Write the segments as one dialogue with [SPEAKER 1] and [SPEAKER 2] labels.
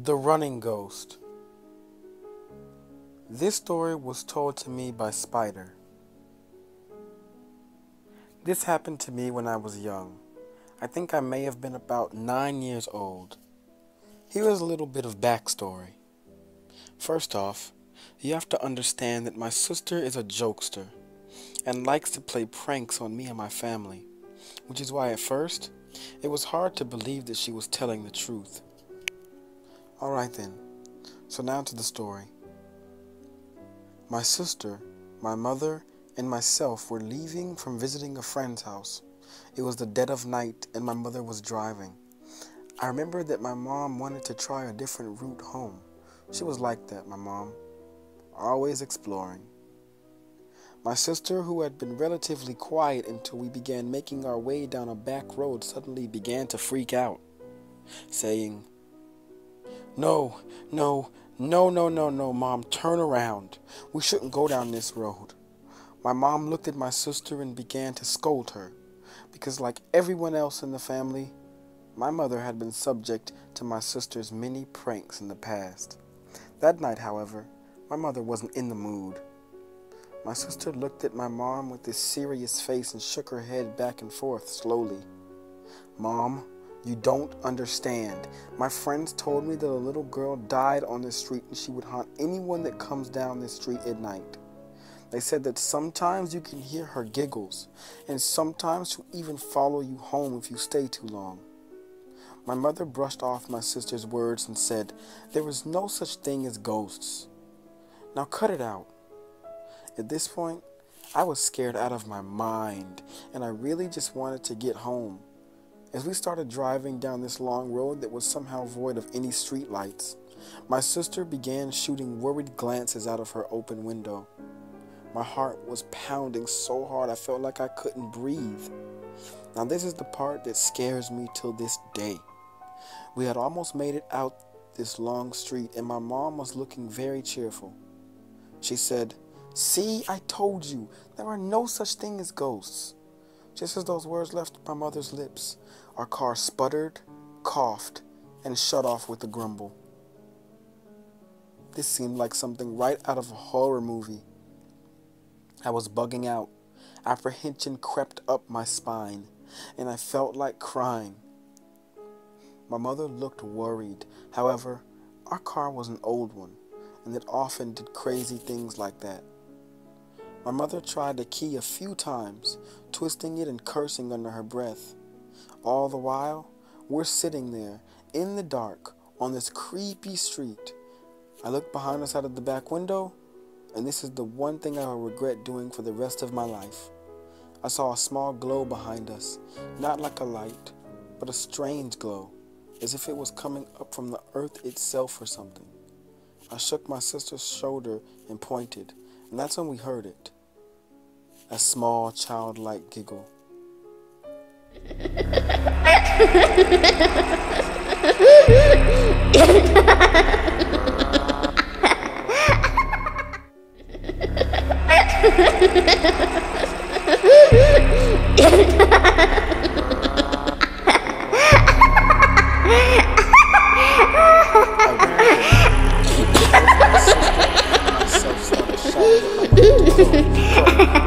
[SPEAKER 1] The Running Ghost. This story was told to me by Spider. This happened to me when I was young. I think I may have been about 9 years old. Here is a little bit of backstory. First off, you have to understand that my sister is a jokester and likes to play pranks on me and my family, which is why at first it was hard to believe that she was telling the truth. Alright then, so now to the story. My sister, my mother, and myself were leaving from visiting a friend's house. It was the dead of night and my mother was driving. I remember that my mom wanted to try a different route home. She was like that, my mom, always exploring. My sister, who had been relatively quiet until we began making our way down a back road, suddenly began to freak out, saying, No, Mom, turn around. We shouldn't go down this road. My mom looked at my sister and began to scold her, because like everyone else in the family, my mother had been subject to my sister's many pranks in the past. That night, however, my mother wasn't in the mood. My sister looked at my mom with this serious face and shook her head back and forth slowly. Mom, you don't understand. My friends told me that a little girl died on this street and she would haunt anyone that comes down this street at night. They said that sometimes you can hear her giggles, and sometimes she'll even follow you home if you stay too long. My mother brushed off my sister's words and said, There is no such thing as ghosts. Now cut it out. At this point, I was scared out of my mind, and I really just wanted to get home. As we started driving down this long road that was somehow void of any street lights, my sister began shooting worried glances out of her open window. My heart was pounding so hard I felt like I couldn't breathe. Now this is the part that scares me till this day. We had almost made it out this long street and my mom was looking very cheerful. She said, See, I told you, there are no such thing as ghosts. Just as those words left my mother's lips, our car sputtered, coughed, and shut off with a grumble. This seemed like something right out of a horror movie. I was bugging out. Apprehension crept up my spine, and I felt like crying. My mother looked worried. However, our car was an old one, and it often did crazy things like that. My mother tried the key a few times, twisting it and cursing under her breath. All the while, we're sitting there, in the dark, on this creepy street. I looked behind us out of the back window, and this is the one thing I will regret doing for the rest of my life. I saw a small glow behind us, not like a light, but a strange glow, as if it was coming up from the earth itself or something. I shook my sister's shoulder and pointed, and that's when we heard it. A small, childlike giggle.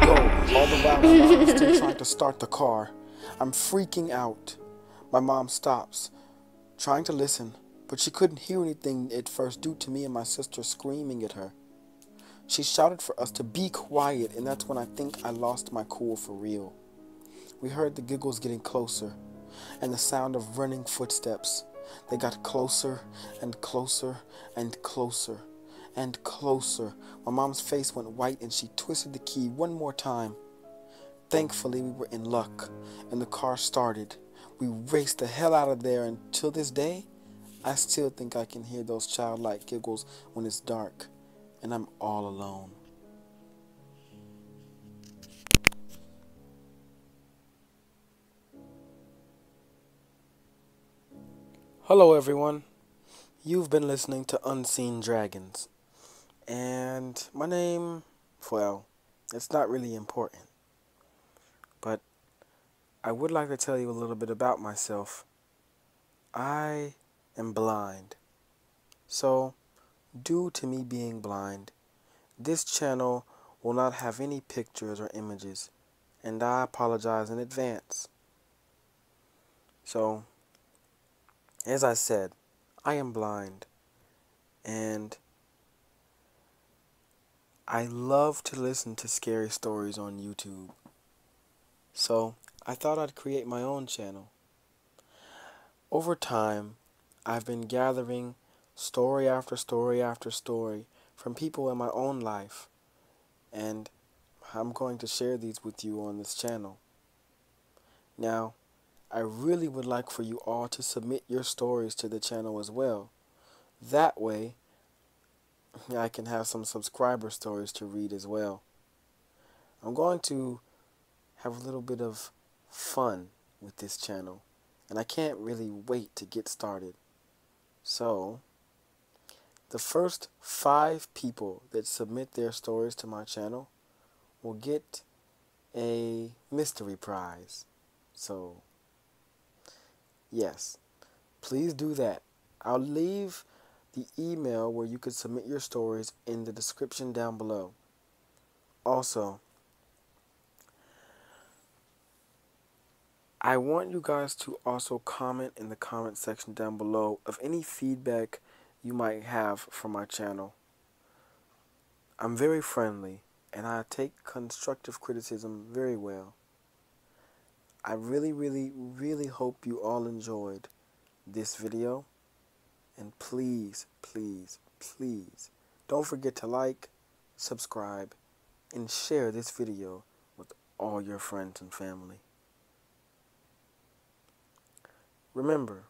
[SPEAKER 1] Go. All the while my mom is still trying to start the car. I'm freaking out. My mom stops, trying to listen, but she couldn't hear anything at first due to me and my sister screaming at her. She shouted for us to be quiet, and that's when I think I lost my cool for real. We heard the giggles getting closer, and the sound of running footsteps. They got closer and closer and closer and closer. My mom's face went white and she twisted the key one more time. Thankfully, we were in luck, and the car started. We raced the hell out of there, and till this day, I still think I can hear those childlike giggles when it's dark, and I'm all alone. Hello everyone, you've been listening to Unseen Dragons, and my name, well, it's not really important, but I would like to tell you a little bit about myself. I am blind. So, due to me being blind, this channel will not have any pictures or images, and I apologize in advance. So, as I said, I am blind, and I love to listen to scary stories on YouTube. So, I thought I'd create my own channel. Over time, I've been gathering story after story after story from people in my own life, and I'm going to share these with you on this channel. Now, I really would like for you all to submit your stories to the channel as well. That way, I can have some subscriber stories to read as well. I'm going to have a little bit of fun with this channel, and I can't really wait to get started. So, the first 5 people that submit their stories to my channel will get a mystery prize. So, yes, please do that. I'll leave the email where you could submit your stories in the description down below. Also, I want you guys to also comment in the comment section down below of any feedback you might have for my channel. I'm very friendly, and I take constructive criticism very well. I really hope you all enjoyed this video, and please don't forget to like, subscribe, and share this video with all your friends and family. Remember,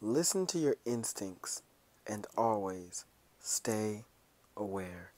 [SPEAKER 1] listen to your instincts and always stay aware.